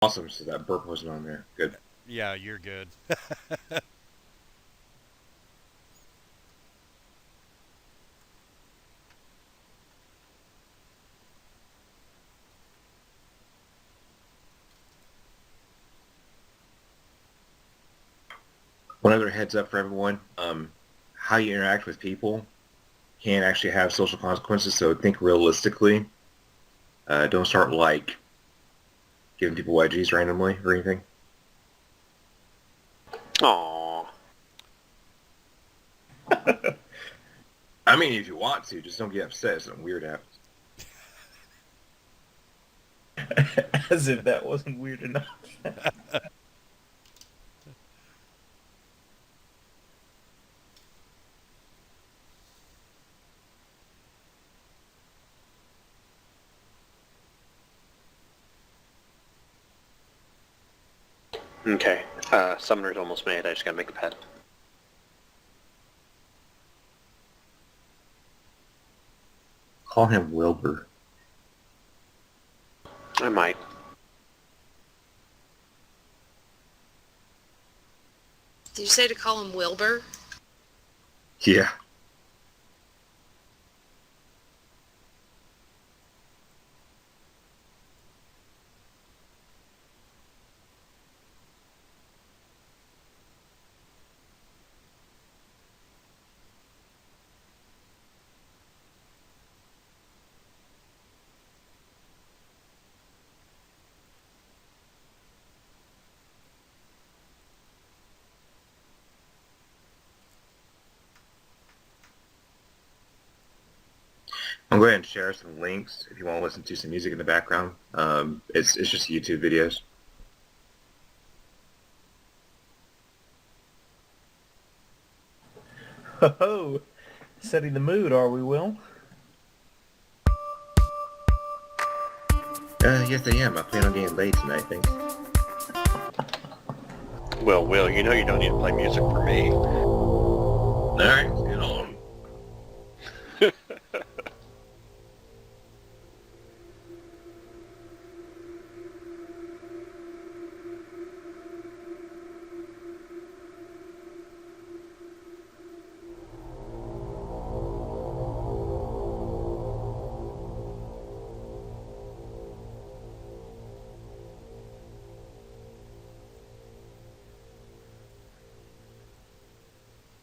Awesome, so that burp wasn't on there. Good. Yeah, you're good. One other heads up for everyone, how you interact with people can actually have social consequences, so think realistically. Don't start, like, giving people wedgies randomly or anything. Aww. I mean, if you want to, just don't get upset if something weird happens. As if that wasn't weird enough. Okay. Summoner's almost made. I just gotta make a pet. Call him Wilbur. I might. Did you say to call him Wilbur? Yeah. I'm going to go ahead and share some links if you want to listen to some music in the background. It's just YouTube videos. Ho-ho! Setting the mood, are we, Will? Yes, I am. I plan on getting laid tonight, thanks. Well, Will, you know you don't need to play music for me. Alright, let's get on.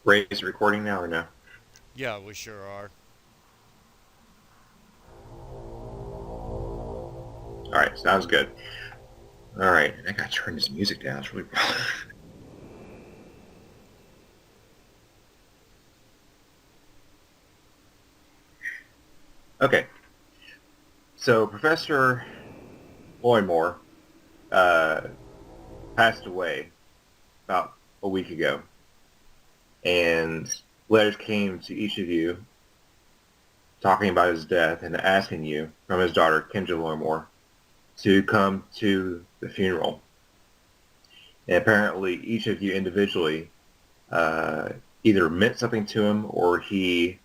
Ray, is it recording now or no? Yeah, we sure are. Alright, sounds good. Alright, I gotta turn this music down. It's really Okay. So Professor Loymore passed away about a week ago. And letters came to each of you talking about his death and asking you, from his daughter, Kendra Loymore, to come to the funeral. And apparently each of you individually either meant something to him or he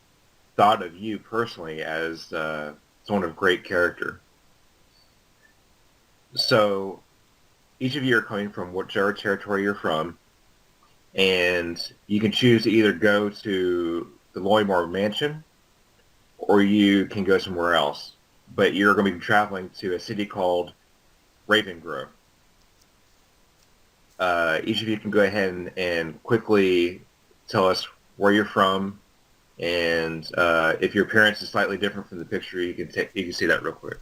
thought of you personally as someone of great character. So each of you are coming from whichever territory you're from, and you can choose to either go to the Loymore Mansion or you can go somewhere else. But you're going to be traveling to a city called Raven Grove. Each of you can go ahead and quickly tell us where you're from, and if your appearance is slightly different from the picture, you can see that real quick.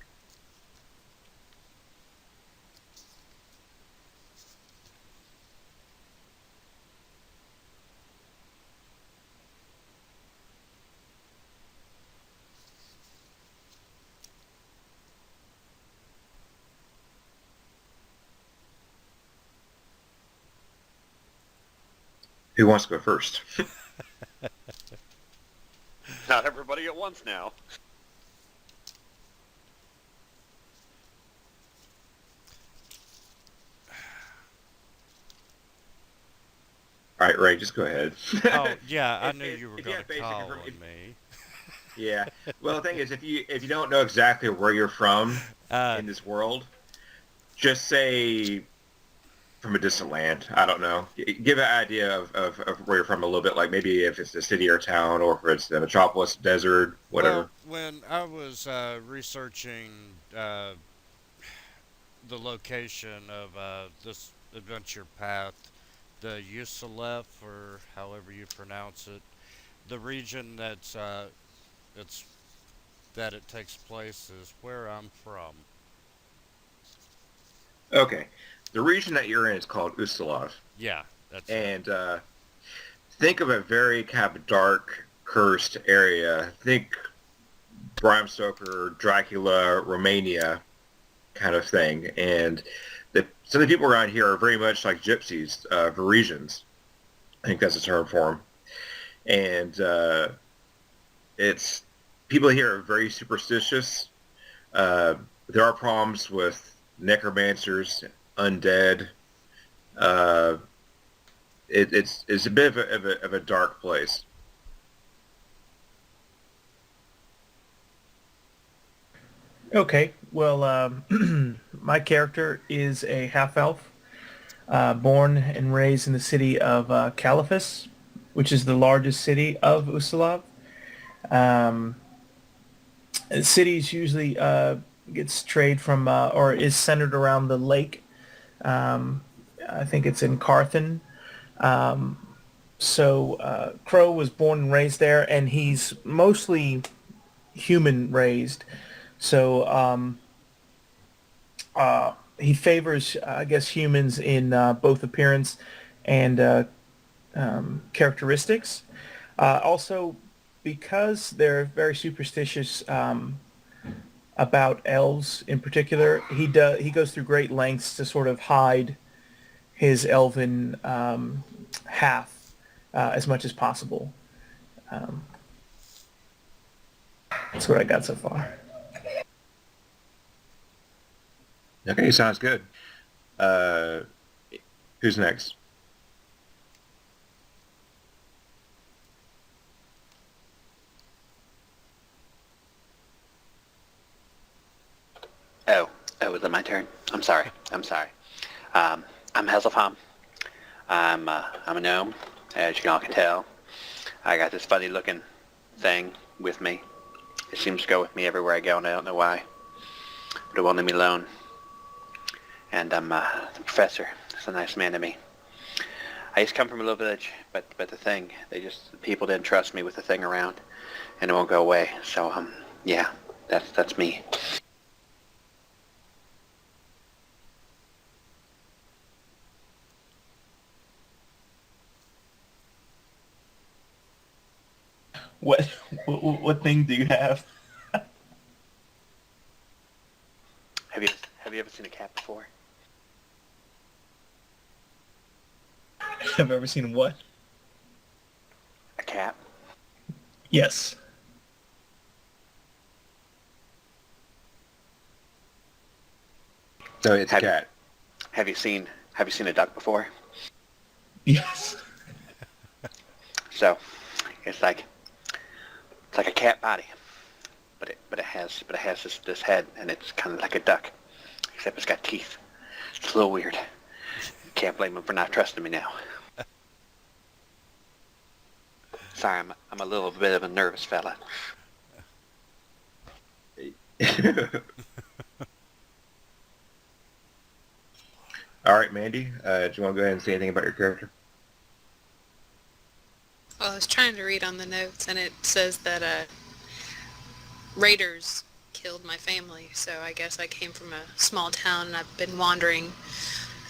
Who wants to go first? Not everybody at once now. All right, Ray, just go ahead. Oh, yeah, I knew you were If going have to basic call on information. me. Yeah. Well, the thing is, if you don't know exactly where you're from Uh, in this world, just say from a distant land. I don't know. Give an idea of where you're from a little bit, like maybe if it's a city or town, or if it's a metropolis, desert, Well, whatever. when I was researching the location of this adventure path, the Yusalef, or however you pronounce it, the region it's that it takes place is where I'm from. Okay. The region that you're in is called Ustalav. Yeah, that's it. And think of a very kind of dark, cursed area. Think Bram Stoker, Dracula, Romania kind of thing. And some of the people around here are very much like gypsies, Parisians. I think that's a term for them. And it's people here are very superstitious. Uh, there are problems with necromancers, undead. Uh, it's a bit of a dark place. Okay. Well, my character is a half elf, born and raised in the city of Caliphus, which is the largest city of Ustalav. Um, cities usually gets trade from or is centered around the lake. Um, I think it's in Carthon. So Crow was born and raised there, and he's mostly human raised. So he favors, I guess, humans in both appearance and characteristics. Also, because they're very superstitious about elves in particular, he goes through great lengths to sort of hide his elven half as much as possible. Um, that's what I got so far. Okay, sounds good. Uh, who's next? Oh, is it my turn? I'm sorry. I'm sorry. I'm Hazelfam. I'm a gnome, as you all can tell. I got this funny looking thing with me. It seems to go with me everywhere I go, and I don't know why. But it won't leave me alone. And I'm the professor. That's a nice man to me. I used to come from a little village, but the thing, people didn't trust me with the thing around, and it won't go away. So yeah, that's me. What, what thing do you have? Have you have you ever seen a cat before? Have ever seen what? A cat? Yes. So it's a Have cat. Have you seen a duck before? Yes. So it's like a cat body, but it has this head, and it's kind of like a duck, except it's got teeth. It's a little weird. Can't blame him for not trusting me now. Sorry, I'm a little bit of a nervous fella. All right, Mandy. Do you want to go ahead and say anything about your character? Well, I was trying to read on the notes, and it says that raiders killed my family, so I guess I came from a small town, and I've been wandering,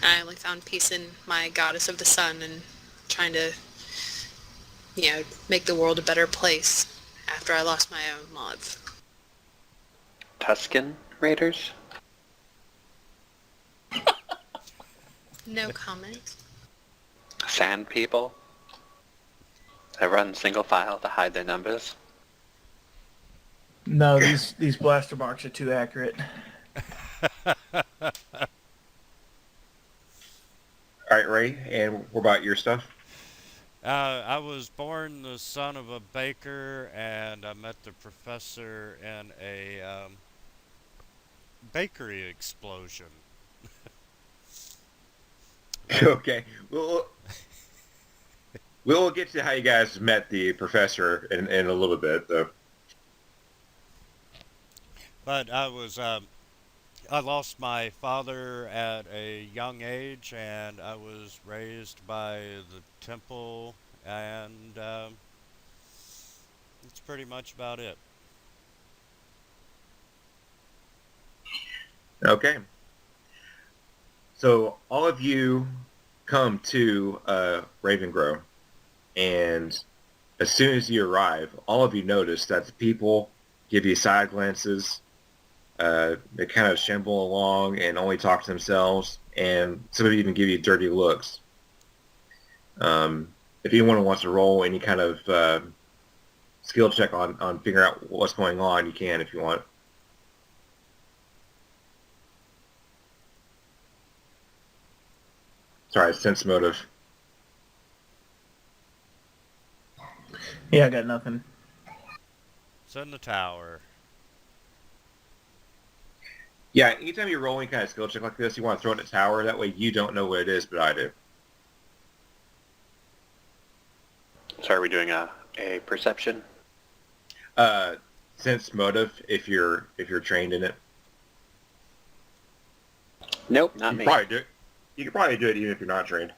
and I only found peace in my goddess of the sun and trying to, make the world a better place after I lost my own love. Tuscan Raiders? No comment. Sand people? That run single file to hide their numbers? No, these blaster marks are too accurate. All right, Ray. And what about your stuff? I was born the son of a baker, and I met the professor in a bakery explosion. Okay. We'll get to how you guys met the professor in a little bit, though. But I lost my father at a young age, and I was raised by the temple, and that's pretty much about it. Okay. So all of you come to Raven Grove, and as soon as you arrive, all of you notice that the people give you side glances. They kind of shamble along and only talk to themselves, and some of you even give you dirty looks. If anyone wants to roll any kind of skill check on figuring out what's going on, you can if you want. Sorry, sense motive. Yeah, I got nothing. It's in the tower. Yeah, anytime you roll any kind of skill check like this, you want to throw it at the tower. That way you don't know what it is, but I do. So are we doing a perception? Sense motive if you're trained in it. Nope, not me. Probably do it. You could probably do it even if you're not trained.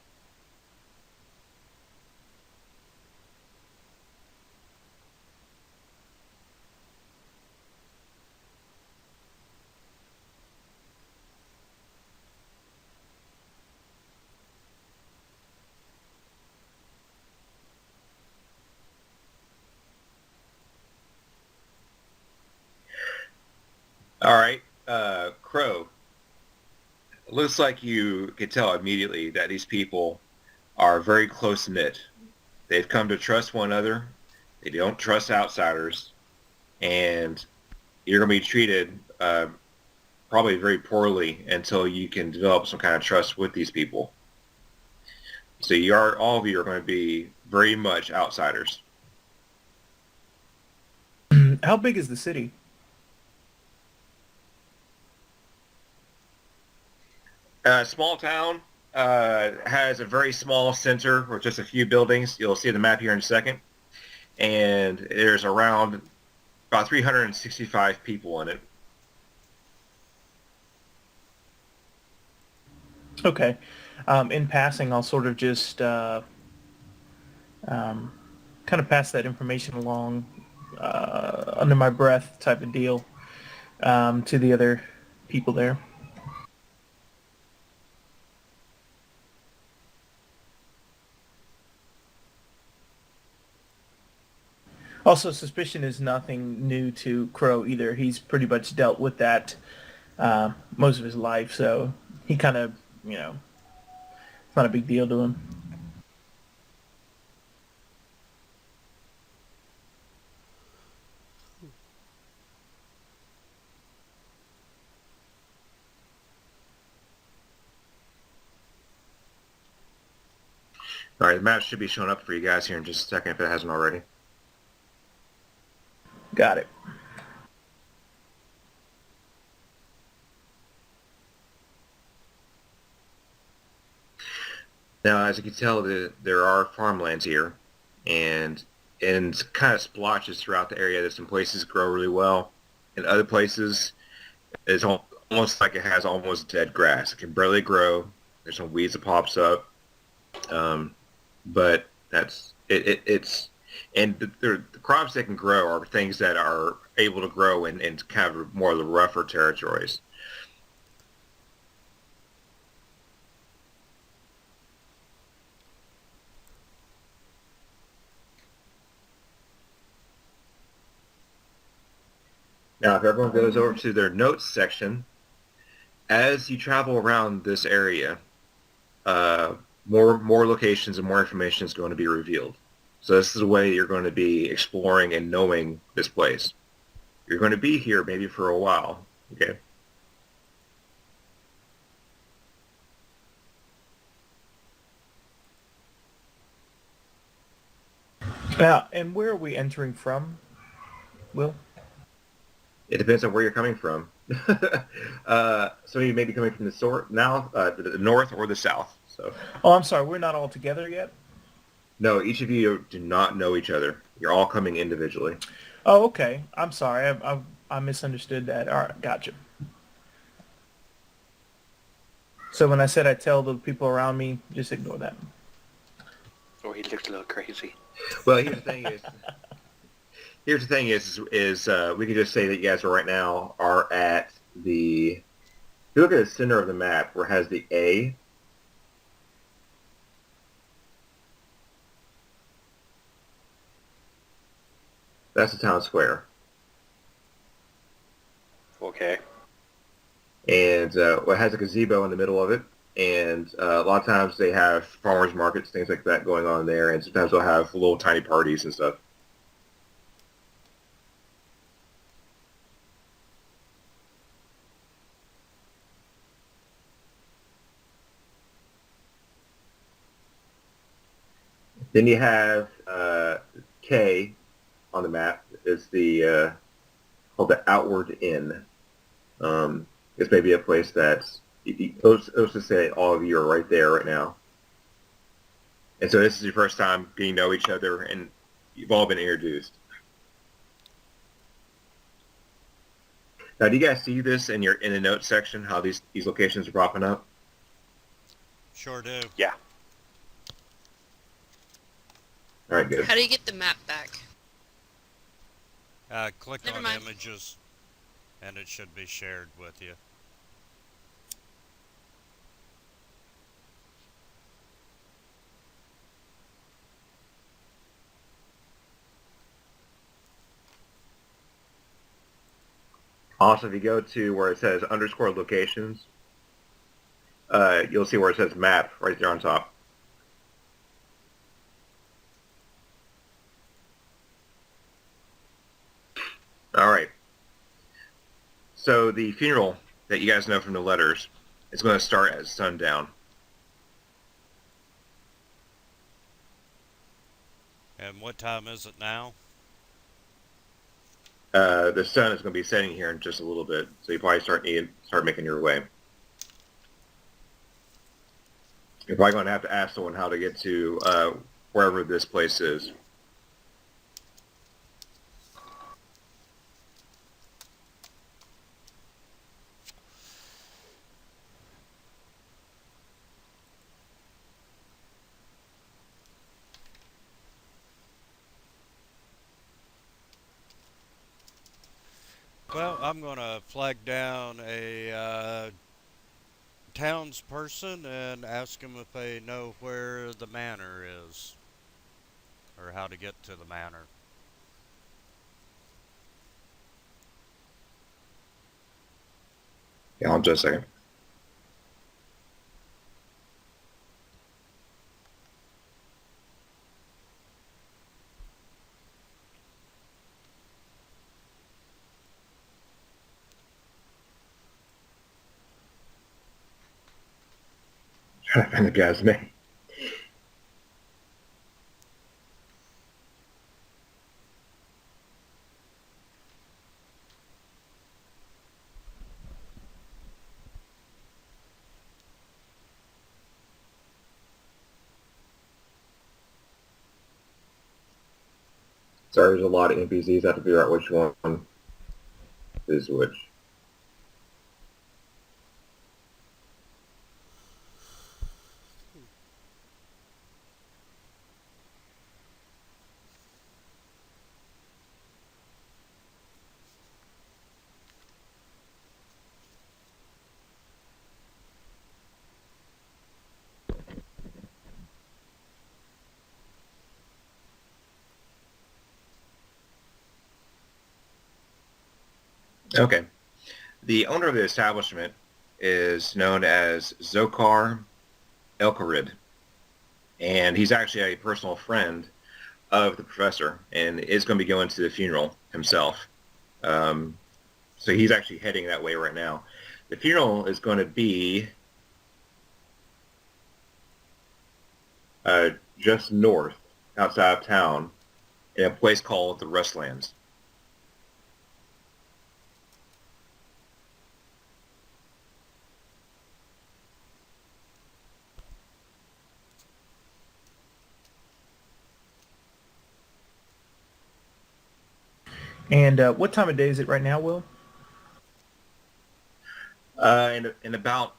All right, Crow. It looks like you could tell immediately that these people are very close knit. They've come to trust one another. They don't trust outsiders, and you're going to be treated probably very poorly until you can develop some kind of trust with these people. So all of you are going to be very much outsiders. How big is the city? Small town has a very small center with just a few buildings. You'll see the map here in a second. And there's around about 365 people in it. Okay. In passing, I'll sort of just kind of pass that information along under my breath type of deal to the other people there. Also, suspicion is nothing new to Crow either. He's pretty much dealt with that most of his life, so he kind of, it's not a big deal to him. All right, the map should be showing up for you guys here in just a second if it hasn't already. Got it. Now, as you can tell, there are farmlands here, and in kind of splotches throughout the area. There's some places grow really well, and other places it's almost like it has almost dead grass. It can barely grow. There's some weeds that pops up, but that's it. It's and the crops that can grow are things that are able to grow in kind of more of the rougher territories. Now, if everyone goes over to their notes section, as you travel around this area, more locations and more information is going to be revealed. So this is a way you're going to be exploring and knowing this place. You're going to be here maybe for a while, okay? Now, and where are we entering from, Will? It depends on where you're coming from. Somebody may be coming from the north or the south. So, Oh, I'm sorry. We're not all together yet? no, each of you do not know each other. You're all coming individually. Oh, okay. I'm sorry. I misunderstood that. All right. Gotcha. So when I said I tell the people around me, just ignore that. Or he looks a little crazy. Well, here's the thing is we could just say that you guys right now are at the. If you look at the center of the map where it has the A, that's the town square. Okay. And it has a gazebo in the middle of it. And a lot of times they have farmers markets, things like that going on there. And sometimes they'll have little tiny parties and stuff. Then you have K on the map. It's the called the Outward Inn. This may be a place that's, let's just say all of you are right there right now. And so this is your first time getting to know each other, and you've all been introduced. Now, do you guys see this in the notes section, how these locations are popping up? Sure do. Yeah. All right, good. How do you get the map back? Click Never on mind. images, and it should be shared with you. Also, if you go to where it says underscore locations, you'll see where it says map right there on top. All right. So the funeral that you guys know from the letters is going to start at sundown. And what time is it now? The sun is going to be setting here in just a little bit, so you probably start making your way. You're probably going to have to ask someone how to get to wherever this place is. Well, I'm going to flag down a townsperson and ask them if they know where the manor is, or how to get to the manor. Yeah, hold on just a second. Trying to find the guy's name. Sorry, there's a lot of NPCs. I have to figure out which one is which. Okay. The owner of the establishment is known as Zokar Elkarid, and he's actually a personal friend of the professor and is going to be going to the funeral himself. So he's actually heading that way right now. The funeral is going to be just north, outside of town, in a place called the Rustlands. And what time of day is it right now, Will? In about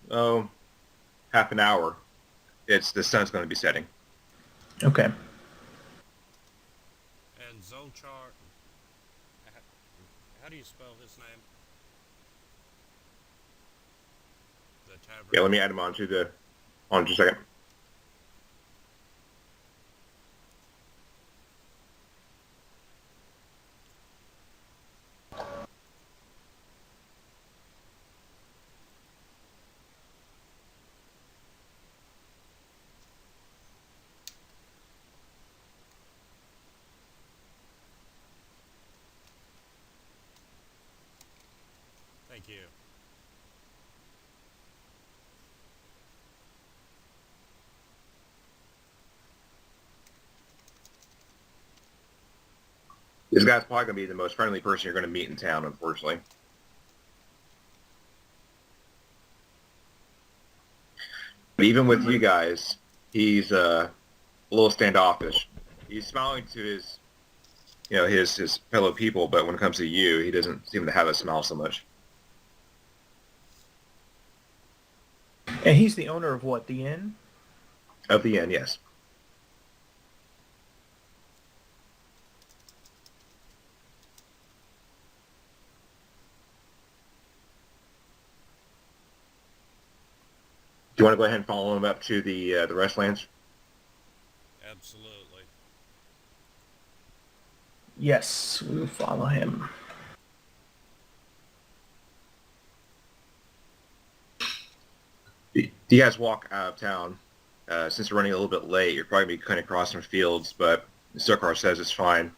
half an hour, the sun's going to be setting. Okay. And Zolchar, how do you spell his name? The tavern. Yeah, let me add him on just a second. Thank you. This guy's probably going to be the most friendly person you're going to meet in town, unfortunately. But even with you guys, he's a little standoffish. He's smiling to his fellow people, but when it comes to you, he doesn't seem to have a smile so much. And he's the owner of what? The inn? Of the end, yes. Do you want to go ahead and follow him up to the Restlands? Absolutely. Yes, we will follow him. You guys walk out of town. Since you're running a little bit late, you're probably going to be cutting across some fields, but Sokar says it's fine.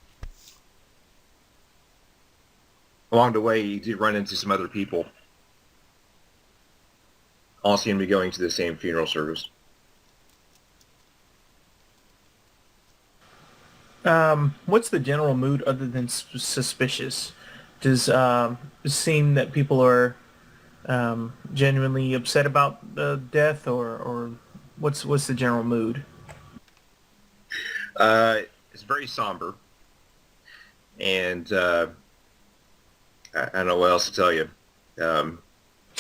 Along the way, you do run into some other people. All seem to be going to the same funeral service. What's the general mood other than suspicious? Does it seem that people are genuinely upset about the death, or what's the general mood? It's very somber, and I don't know what else to tell you.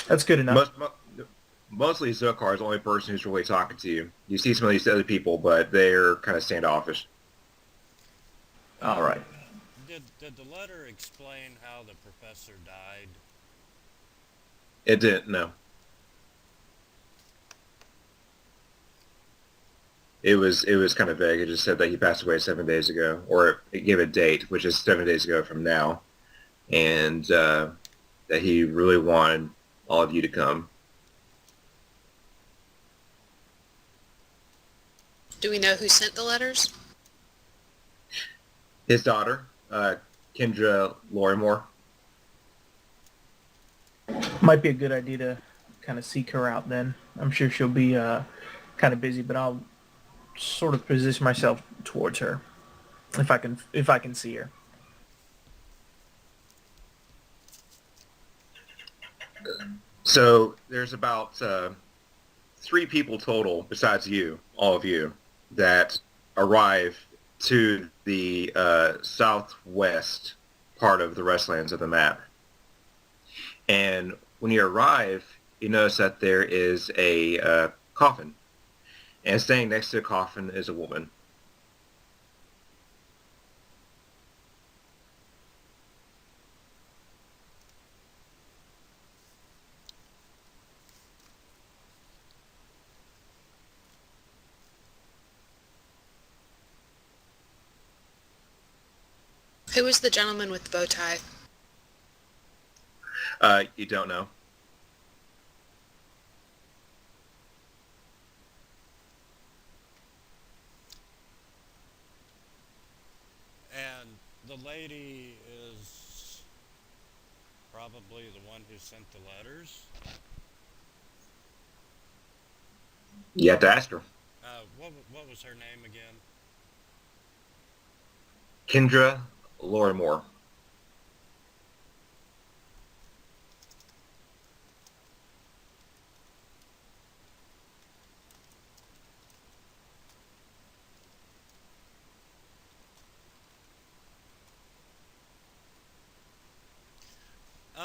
That's good enough. Mostly Zokar is the only person who's really talking to you. You see some of these other people, but they're kind of standoffish. All right. Did the letter explain how the professor died? It didn't, no. It was kind of vague. It just said that he passed away 7 days ago, or it gave a date, which is 7 days ago from now, and that he really wanted all of you to come. Do we know who sent the letters? His daughter, Kendra Lorimore. Might be a good idea to kind of seek her out then. I'm sure she'll be kind of busy, but I'll sort of position myself towards her if I can see her. So there's about 3 people total, besides you, all of you, that arrive to the southwest part of the Restlands of the map. And when you arrive, you notice that there is a coffin. And standing next to the coffin is a woman. Who was the gentleman with the bow tie? You don't know. And the lady is probably the one who sent the letters. You have to ask her. What was her name again? Kendra Lorimore.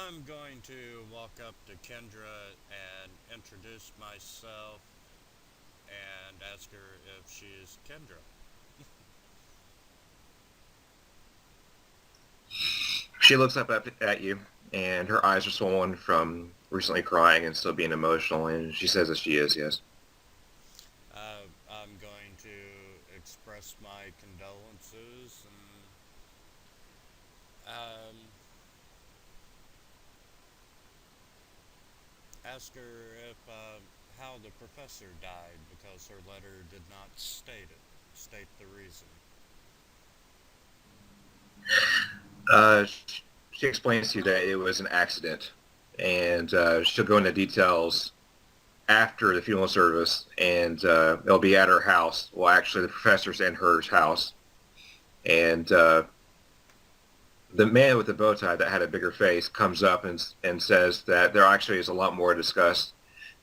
I'm going to walk up to Kendra and introduce myself and ask her if she is Kendra. She looks up at you, and her eyes are swollen from recently crying and still being emotional, and she says that she is, yes. I'm going to express my condolences and ask her if how the professor died because her letter did not state the reason. Uh, she explains to you that it was an accident, and she'll go into details after the funeral service, and it'll be at her house. Well, actually, the professor's in her house, and the man with the bow tie that had a bigger face comes up and says that there actually is a lot more to discuss,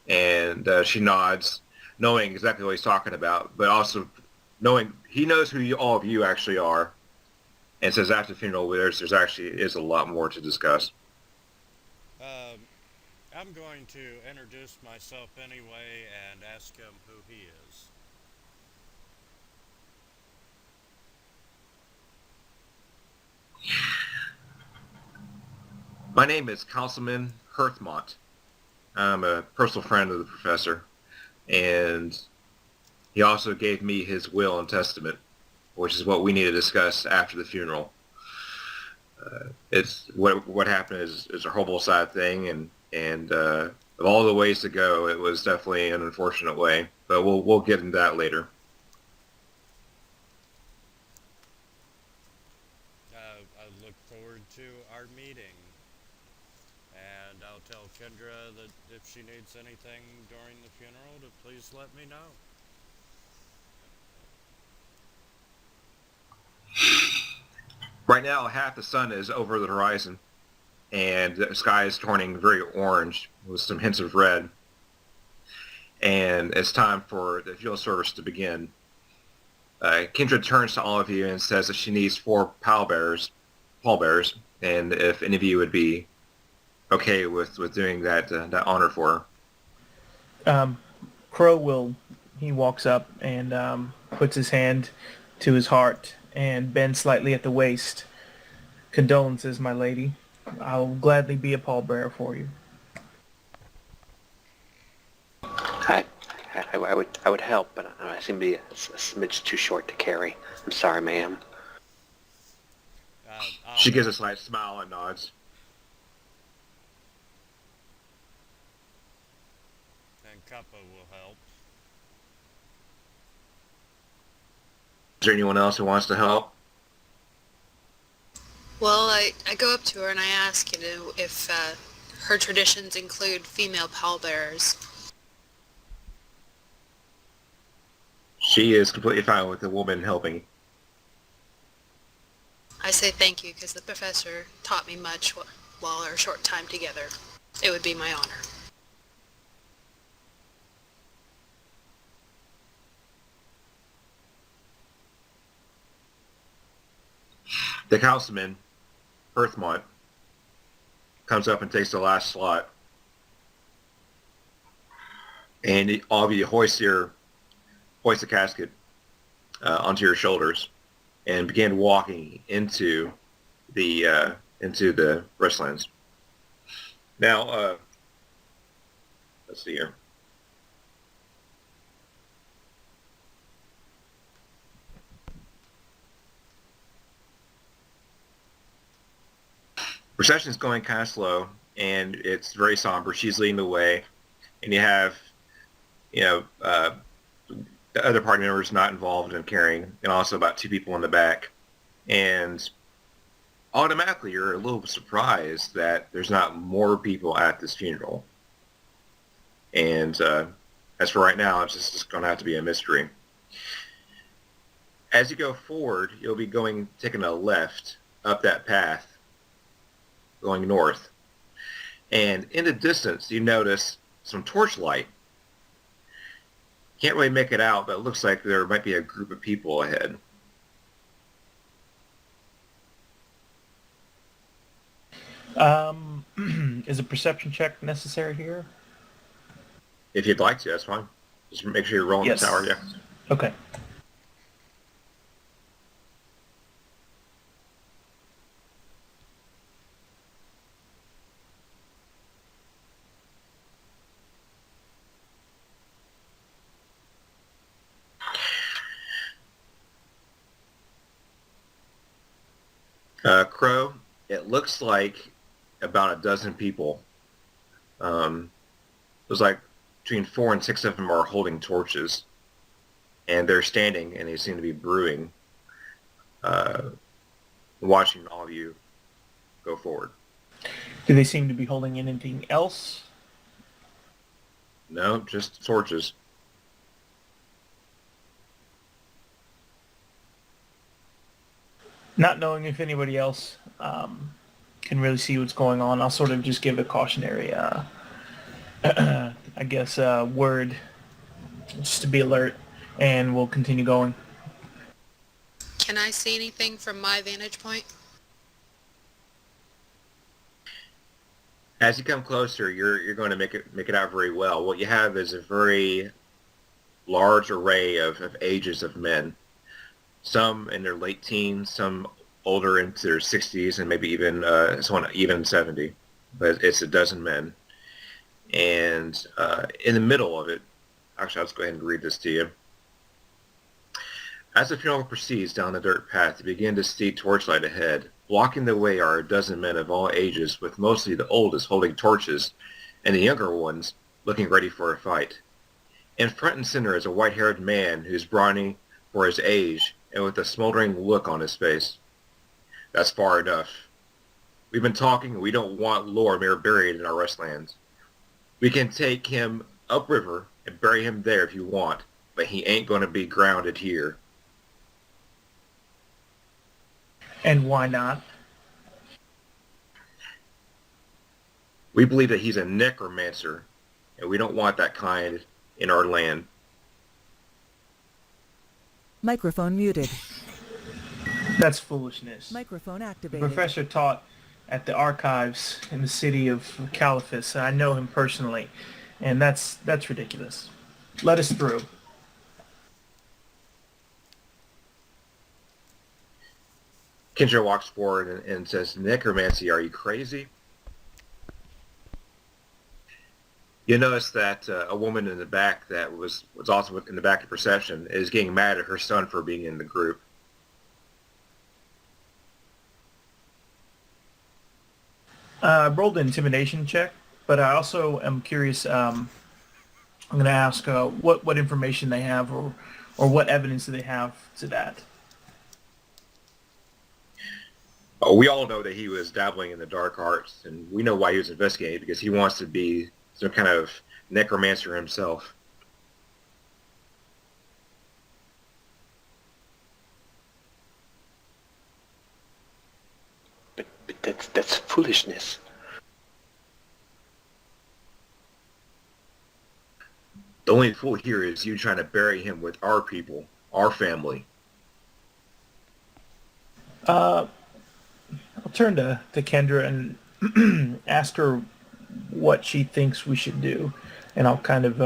and she nods, knowing exactly what he's talking about, but also knowing he knows who all of you actually are, and says after the funeral there's actually is a lot more to discuss. Um, I'm going to introduce myself anyway and ask him who he is. My name is Councilman Herthmont. I'm a personal friend of the professor, and he also gave me his will and testament, which is what we need to discuss after the funeral. It's what happened is a horrible, sad thing, and of all the ways to go, it was definitely an unfortunate way. But we'll get into that later. I look forward to our meeting, and I'll tell Kendra that if she needs anything during the funeral, to please let me know. Right now, half the sun is over the horizon, and the sky is turning very orange with some hints of red. And it's time for the funeral service to begin. Kindred turns to all of you and says that she needs 4 pallbearers, and if any of you would be okay with doing that honor for her. Crow he walks up and puts his hand to his heart and bends slightly at the waist. Condolences, my lady. I'll gladly be a pallbearer for you. I, I would help, but I seem to be a smidge too short to carry. I'm sorry, ma'am. She gives a slight smile and nods. And Kappa will help. Is there anyone else who wants to help? Well, I go up to her and I ask, if her traditions include female pallbearers. She is completely fine with the woman helping. I say thank you because the professor taught me much while our short time together. It would be my honor. The councilman, Earthmont, comes up and takes the last slot. And all of you hoist the casket onto your shoulders and begin walking into the restlands. Now, let's see here. Procession's going kind of slow, and it's very somber. She's leading the way, and you have, the other party members not involved in carrying, and also about 2 people in the back. And automatically, you're a little surprised that there's not more people at this funeral. And as for right now, it's just going to have to be a mystery. As you go forward, you'll be taking a left up that path, going north. And in the distance, you notice some torchlight. Can't really make it out, but it looks like there might be a group of people ahead. Is a perception check necessary here? If you'd like to, that's fine. Just make sure you're rolling Yes. the tower, yeah. Okay. Crow, it looks like about a dozen people. There's like between 4 and 6 of them are holding torches, and they're standing, and they seem to be brewing, watching all of you go forward. Do they seem to be holding anything else? No, just torches. Not knowing if anybody else can really see what's going on, I'll sort of just give a cautionary, I guess, word just to be alert, and we'll continue going. Can I see anything from my vantage point? As you come closer, you're going to make it out very well. What you have is a very large array of ages of men. Some in their late teens, some older into their 60s, and maybe even 70. But it's a dozen men. And in the middle of it, actually, let's go ahead and read this to you. As the funeral proceeds down the dirt path, you begin to see torchlight ahead. Blocking the way are a dozen men of all ages, with mostly the oldest holding torches, and the younger ones looking ready for a fight. In front and center is a white-haired man who's brawny for his age, and with a smoldering look on his face. That's far enough. We've been talking, and we don't want Lormir buried in our restlands. We can take him upriver and bury him there if you want, but he ain't going to be grounded here. And why not? We believe that he's a necromancer, and we don't want that kind in our land. Microphone muted. That's foolishness. Microphone The activated. professor taught at the archives in the city of Caliphus. I know him personally, and that's ridiculous. Let us through. Kendra walks forward and says, "Necromancy, are you crazy?" You notice that a woman in the back that was also in the back of Perception is getting mad at her son for being in the group. I rolled an intimidation check, but I also am curious. I'm going to ask what information they have, or what evidence do they have to that. Oh, we all know that he was dabbling in the dark arts, and we know why he was investigating, because he wants to be some kind of necromancer himself. But that's foolishness. The only fool here is you trying to bury him with our people, our family. I'll turn to Kendra and ask her what she thinks we should do, and I'll kind of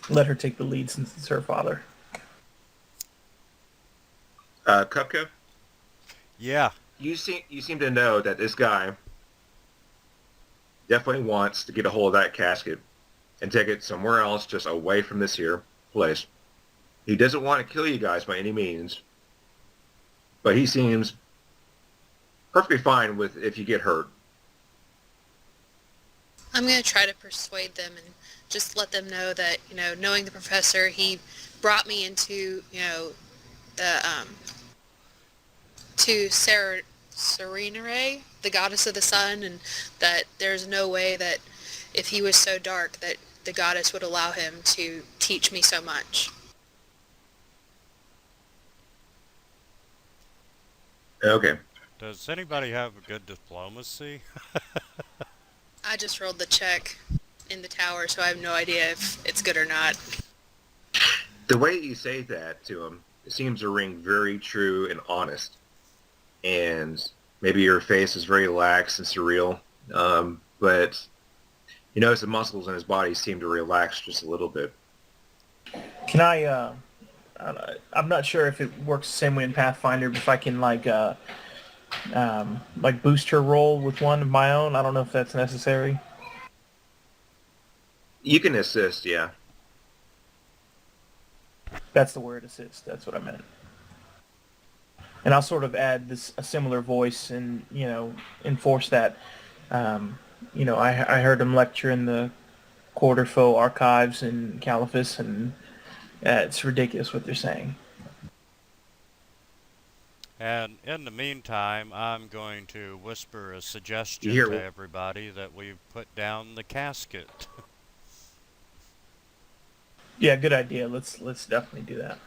let her take the lead since it's her father. Cupco, Yeah. you seem to know that this guy definitely wants to get a hold of that casket and take it somewhere else, just away from this here place. He doesn't want to kill you guys by any means, but he seems perfectly fine with if you get hurt. I'm going to try to persuade them and just let them know that, knowing the professor, he brought me into, the, to Serenere, the goddess of the sun, and that there's no way that if he was so dark that the goddess would allow him to teach me so much. Okay. Does anybody have a good diplomacy? I just rolled the check in the tower, so I have no idea if it's good or not. The way you say that to him, it seems to ring very true and honest. And maybe your face is very lax and surreal, but you notice the muscles in his body seem to relax just a little bit. Can I'm not sure if it works the same way in Pathfinder, but if I can like boost her roll with one of my own. I don't know if that's necessary. You can assist, yeah. That's the word, assist. That's what I meant. And I'll sort of add a similar voice and, enforce that. I heard him lecture in the Quarterfoe archives in Caliphus, and it's ridiculous what they're saying. And in the meantime, I'm going to whisper a You suggestion hear, to everybody that we put down the casket. Yeah, good idea. Let's definitely do that.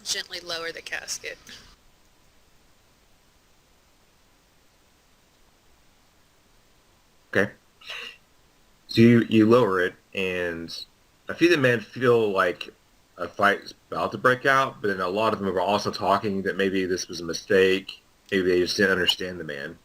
Gently lower the casket. okay. So you lower it, and a few of the men feel like a fight is about to break out, but then a lot of them are also talking that maybe this was a mistake. Maybe they just didn't understand the man.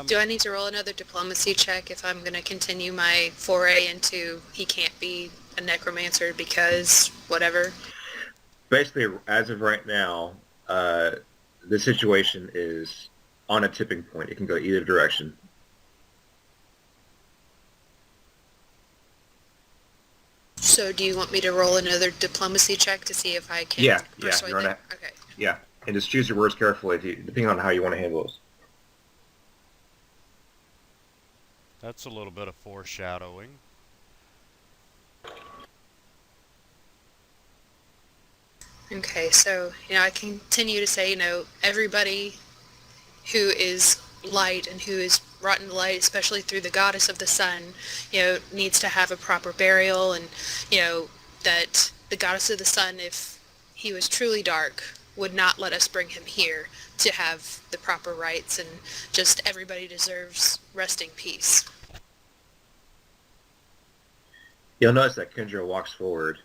Do I need to roll another diplomacy check if I'm going to continue my foray into he can't be a necromancer because whatever? Basically, as of right now, the situation is on a tipping point. It can go either direction. So do you want me to roll another diplomacy check to see if I can Yeah, persuade you're on them? a, Okay. yeah, and just choose your words carefully, depending on how you want to handle this. That's a little bit of foreshadowing. Okay, so, I continue to say, everybody who is light and who is brought into light, especially through the goddess of the sun, needs to have a proper burial, and, that the goddess of the sun, if he was truly dark, would not let us bring him here to have the proper rites, and just everybody deserves resting peace. You'll notice that Kendra walks forward,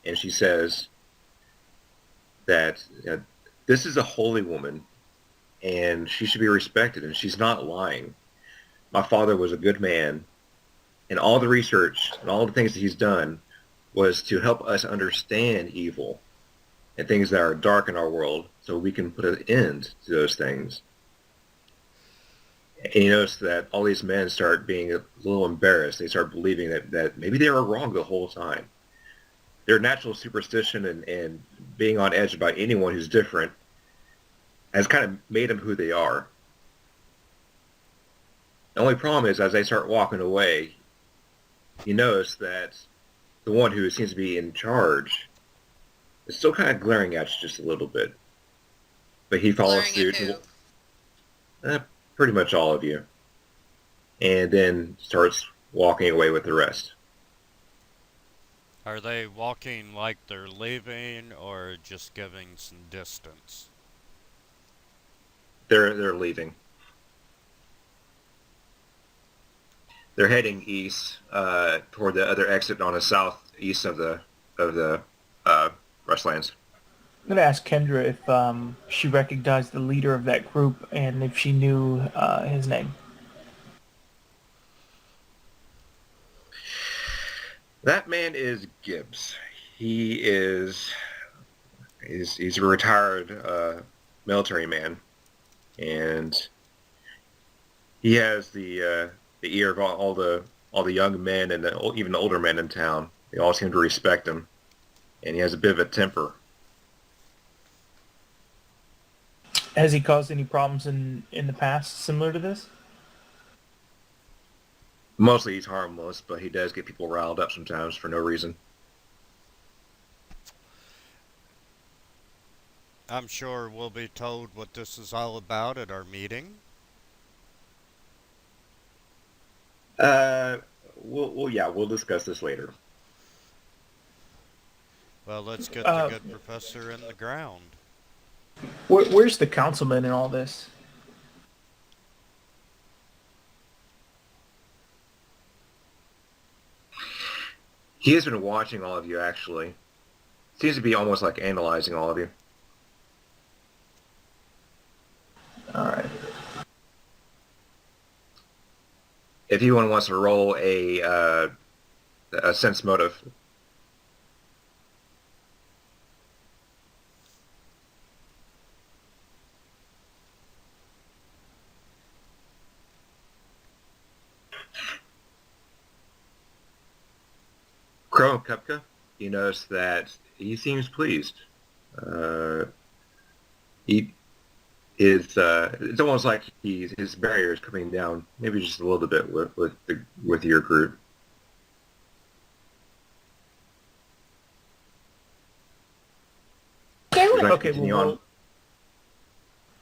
and she says that this is a holy woman, and she should be respected, and she's not lying. My father was a good man, and all the research and all the things that he's done was to help us understand evil and things that are dark in our world so we can put an end to those things. And you notice that all these men start being a little embarrassed. They start believing that maybe they were wrong the whole time. Their natural superstition and being on edge about anyone who's different has kind of made them who they are. The only problem is, as they start walking away, you notice that the one who seems to be in charge is still kind of glaring at you just a little bit. But he follows Glaring suit. at who? Pretty much all of you. And then starts walking away with the rest. Are they walking like they're leaving or just giving some distance? They're leaving. They're heading east toward the other exit on the southeast of the Rustlands. I'm going to ask Kendra if she recognized the leader of that group and if she knew his name. That man is Gibbs. He's a retired military man, and he has the ear of all the young men and even the older men in town. They all seem to respect him, and he has a bit of a temper. Has he caused any problems in the past similar to this? Mostly he's harmless, but he does get people riled up sometimes for no reason. I'm sure we'll be told what this is all about at our meeting. We'll discuss this later. Well, let's get the good professor in the ground. Where's the councilman in all this? He has been watching all of you, actually. Seems to be almost like analyzing all of you. if anyone wants to roll a sense motive. Crow and Kupka, you notice that he seems pleased. He is. It's almost like his barrier is coming down, maybe just a little bit with your group. Would you like to Okay, continue well, on?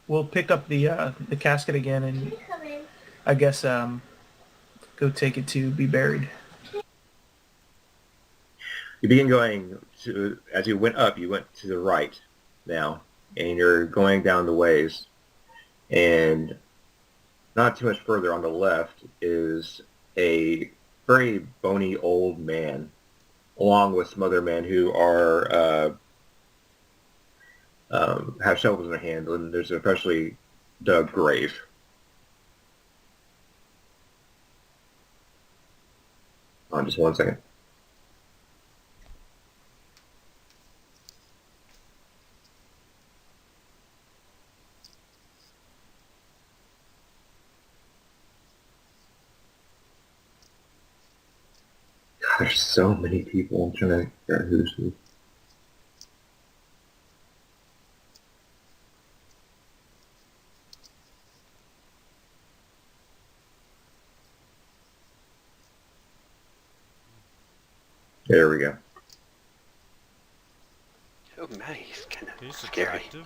we'll pick up the casket again and I guess go take it to be buried. You begin going to, as you went up, you went to the right now, and you're going down the ways, and not too much further on the left is a very bony old man, along with some other men who are have shovels in their hand, and there's a freshly dug grave. On just one second. God, there's so many people. I'm trying to figure out who's who. There we go. Oh man, he's kind of He's scary. attractive.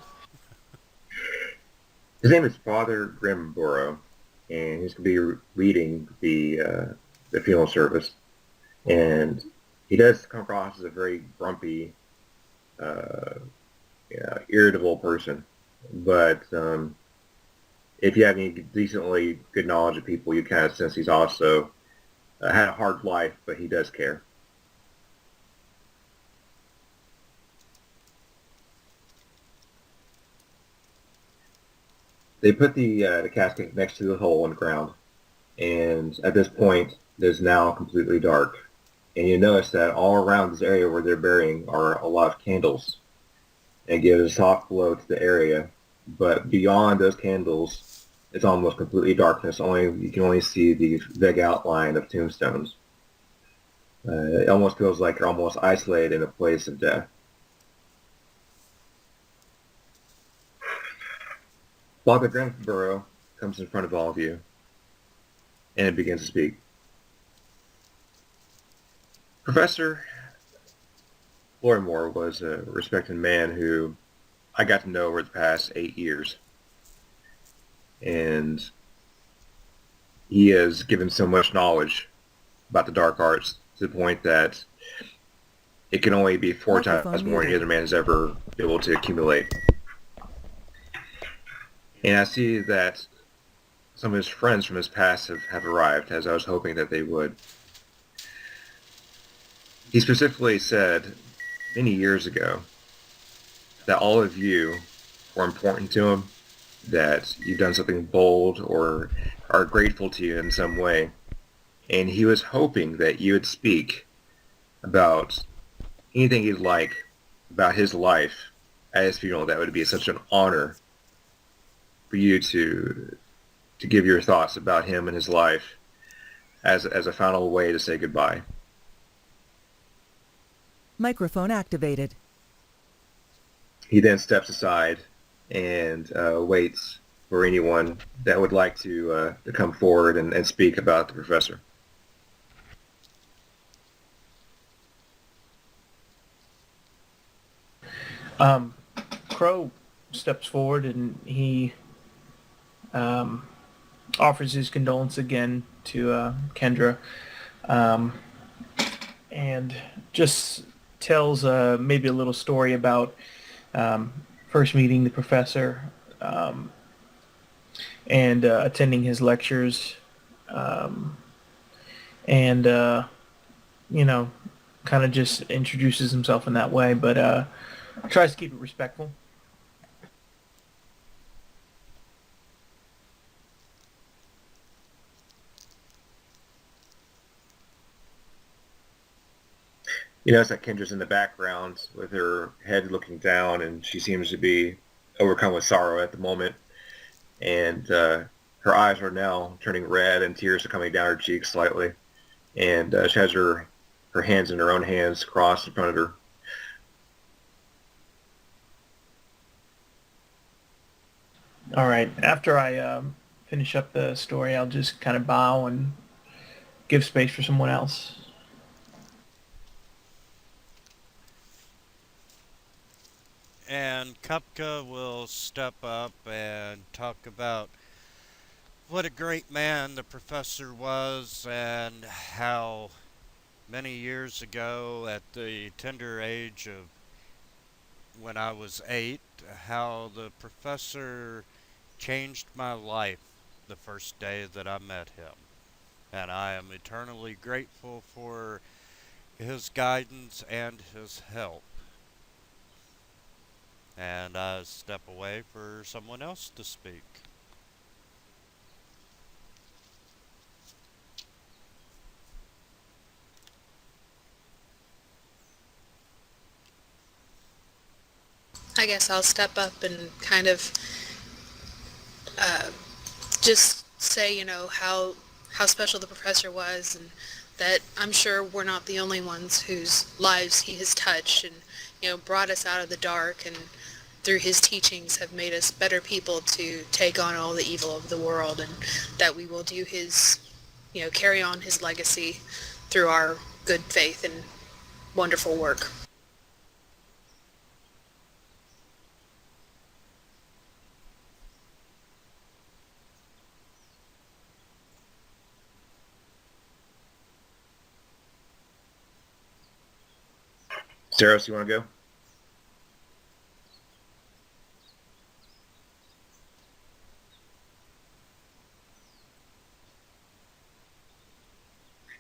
His name is Father Grimborough, and he's going to be leading the funeral service. And he does come across as a very grumpy, irritable person. But if you have any decently good knowledge of people, you kind of sense he's also had a hard life, but he does care. They put the casket next to the hole in the ground, and at this point, it is now completely dark. And you notice that all around this area where they're burying are a lot of candles, and give a soft glow to the area. But beyond those candles, it's almost completely darkness. You can only see the vague outline of tombstones. It almost feels like you're almost isolated in a place of death. Father Granthborough comes in front of all of you, and it begins to speak. Professor Florimore was a respected man who I got to know over the past 8 years. And he has given so much knowledge about the dark arts to the point that it can only be 4 times more than any other man has ever been able to accumulate. And I see that some of his friends from his past have arrived, as I was hoping that they would. He specifically said many years ago that all of you were important to him, that you've done something bold or are grateful to you in some way. And he was hoping that you would speak about anything you'd like about his life at his funeral. That would be such an honor for you to give your thoughts about him and his life as a final way to say goodbye. Microphone activated. He then steps aside and waits for anyone that would like to come forward and speak about the professor. Crow steps forward and he offers his condolence again to Kendra, and just tells maybe a little story about first meeting the professor and attending his lectures, and kind of just introduces himself in that way, but tries to keep it respectful. You notice that Kendra's in the background with her head looking down, and she seems to be overcome with sorrow at the moment. And her eyes are now turning red, and tears are coming down her cheeks slightly. And she has her hands in her own hands crossed in front of her. All right. After I finish up the story, I'll just kind of bow and give space for someone else. And Kupka will step up and talk about what a great man the professor was and how many years ago at the tender age of when I was 8, how the professor changed my life the first day that I met him. And I am eternally grateful for his guidance and his help. And I step away for someone else to speak. I guess I'll step up and kind of uh, just say, how special the professor was, and that I'm sure we're not the only ones whose lives he has touched and, brought us out of the dark, and through his teachings have made us better people to take on all the evil of the world, and that we will do his, carry on his legacy through our good faith and wonderful work. Saros, you want to go?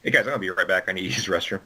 Hey guys, I'm gonna be right back. I need to use the restroom.